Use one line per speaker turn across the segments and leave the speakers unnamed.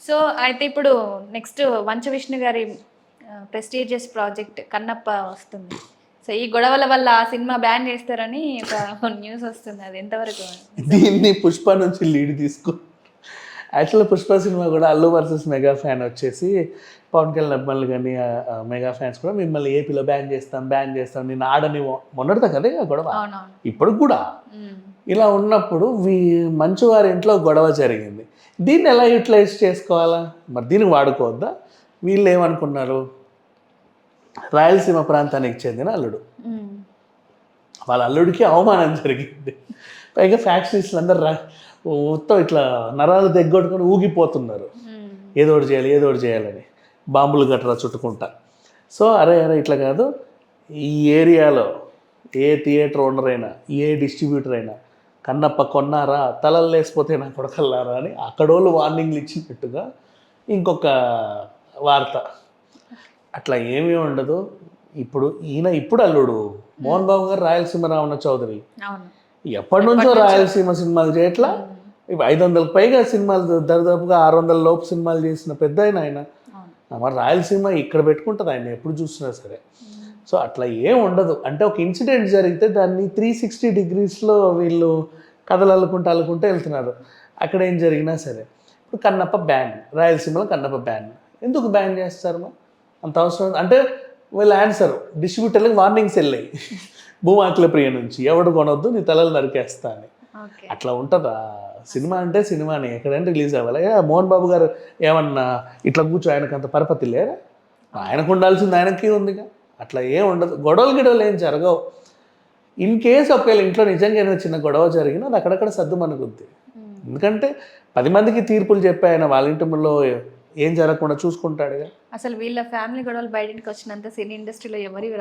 So అయితే ఇప్పుడు next వంచ విష్ణు గారి ప్రెస్టీజియస్ ప్రాజెక్ట్ కన్నప్ప వస్తుంది. సో ఈ గొడవల వల్ల ఆ సినిమా బ్యాన్ చేస్తారని ఒక న్యూస్ వస్తుంది. అది ఎంతవరకు
దీన్ని పుష్ప నుంచి లీడ్ తీసుకో. యాక్చువల్గా పుష్ప సినిమా కూడా అల్లు వర్సెస్ మెగా ఫ్యాన్ వచ్చేసి పవన్ కళ్యాణ్ అభిమానులు కానీ మెగా ఫ్యాన్స్ కూడా మిమ్మల్ని ఏపీలో బ్యాన్ చేస్తాం నేను ఆడని మొన్నటిదా కదా గొడవ,
అవునవును.
ఇప్పుడు కూడా ఇలా ఉన్నప్పుడు మంచు వారి ఇంట్లో గొడవ జరిగింది. దీన్ని ఎలా యూటిలైజ్ చేసుకోవాలా, మరి దీన్ని వాడుకోవద్దా? వీళ్ళు ఏమనుకున్నారు, రాయలసీమ ప్రాంతానికి చెందిన అల్లుడు, వాళ్ళ అల్లుడికి అవమానం జరిగింది. పైగా ఫ్యాక్షనిస్టులు అందరు మొత్తం ఇట్లా నరాలు దగ్గొట్టుకొని ఊగిపోతున్నారు, ఏదో ఒకటి చేయాలని బాంబులు గట్రా చుట్టుకుంటా. సో అరే ఇట్లా కాదు, ఈ ఏరియాలో ఏ థియేటర్ ఓనర్ అయినా ఏ డిస్ట్రిబ్యూటర్ అయినా కన్నప్ప కొన్నారా తలలు లేసిపోతే నా కొడకల్లారా అని అక్కడోళ్ళు వార్నింగ్లు ఇచ్చినట్టుగా ఇంకొక వార్త. అట్లా ఏమీ ఉండదు. ఇప్పుడు అల్లుడు మోహన్ బాబు గారు రాయలసీమ రావణ చౌదరి ఎప్పటి నుంచో రాయలసీమ సినిమాలు చేయట్లా. 500కు పైగా సినిమాలు, దాదాపుగా 600 లోపు సినిమాలు చేసిన పెద్ద ఆయన. మరి రాయలసీమ ఇక్కడ పెట్టుకుంటుంది ఆయన ఎప్పుడు చూసినా సరే. సో అట్లా ఏం ఉండదు. అంటే ఒక ఇన్సిడెంట్ జరిగితే దాన్ని 360 డిగ్రీస్లో వీళ్ళు కథలు అల్లుకుంటూ వెళ్తున్నారు. అక్కడ ఏం జరిగినా సరే. ఇప్పుడు కన్నప్ప బ్యాన్, రాయలసీమలో కన్నప్ప బ్యాన్ ఎందుకు బ్యాన్ చేస్తారు? అంత అవసరం అంటే వీళ్ళ ఆన్సర్ డిస్ట్రిబ్యూటర్లకు వార్నింగ్స్ వెళ్ళాయి భూమాకుల ప్రియ నుంచి, ఎవడు కొనొద్దు నీ తలలు నరికేస్తా అని. అట్లా ఉంటుందా? సినిమా అంటే సినిమాని ఎక్కడైనా రిలీజ్ అవ్వాలి. మోహన్ బాబు గారు ఏమన్నా ఇట్లా కూర్చో, ఆయనకు అంత పరపతి లేరా? ఆయనకు ఉండాల్సింది ఆయనకి ఉందిగా. అట్లా ఏం ఉండదు, గొడవలు ఏం జరగవు. ఇన్ కేసు ఒకవేళ ఇంట్లో నిజంగా ఏదైనా చిన్న గొడవ జరిగినా అది అక్కడక్కడ సర్దు మనకుద్ది. ఎందుకంటే 10 మందికి తీర్పులు చెప్పి ఆయన వాళ్ళ ఇంటిలో ఏం జరగకుండా చూసుకుంటాడుగా.
అసలు వీళ్ళ ఫ్యామిలీ గొడవలు బయటకు వచ్చినంత సినీ ఇండస్ట్రీలో ఎవరివి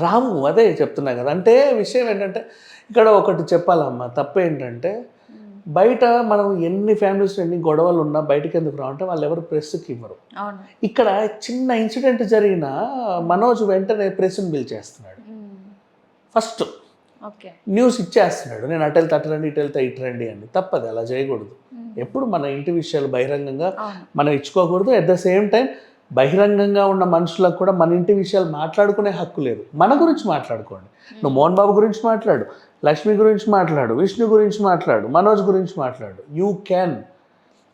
రాము. అదే చెప్తున్నా కదా. అంటే విషయం ఏంటంటే ఇక్కడ ఒకటి చెప్పాలమ్మా, తప్పేంటంటే బయట మనం ఎన్ని ఫ్యామిలీస్ ఎన్ని గొడవలు ఉన్నా బయటకు ఎందుకు రావంటే వాళ్ళు ఎవరు ప్రెస్కి ఇవ్వరు. ఇక్కడ చిన్న ఇన్సిడెంట్ జరిగినా మనోజ్ వెంటనే ప్రెస్ని పిలిచేస్తున్నాడు, ఫస్ట్ న్యూస్ ఇచ్చేస్తున్నాడు, నేను అటు వెళ్తే ఇటు రండి అని. తప్పదు, అలా చేయకూడదు. ఎప్పుడు మన ఇంటి విషయాలు బహిరంగంగా మనం ఇచ్చుకోకూడదు. అట్ ద సేమ్ టైం బహిరంగంగా ఉన్న మనుషులకు కూడా మన ఇంటి విషయాలు మాట్లాడుకునే హక్కు లేదు. మన గురించి మాట్లాడుకోండి. నువ్వు మోహన్ బాబు గురించి మాట్లాడు, లక్ష్మి గురించి మాట్లాడు, విష్ణు గురించి మాట్లాడు, మనోజ్ గురించి మాట్లాడు, యూ క్యాన్,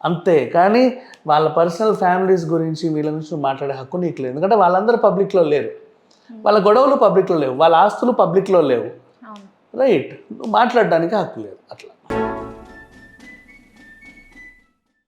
అంతే. కానీ వాళ్ళ పర్సనల్ ఫ్యామిలీస్ గురించి వీళ్ళ గురించి మాట్లాడే హక్కు నీకు లేదు. ఎందుకంటే వాళ్ళందరూ పబ్లిక్లో లేరు, వాళ్ళ గొడవలు పబ్లిక్లో లేవు, వాళ్ళ ఆస్తులు పబ్లిక్లో లేవు, రైట్? నువ్వు మాట్లాడడానికి హక్కు లేదు. అట్లా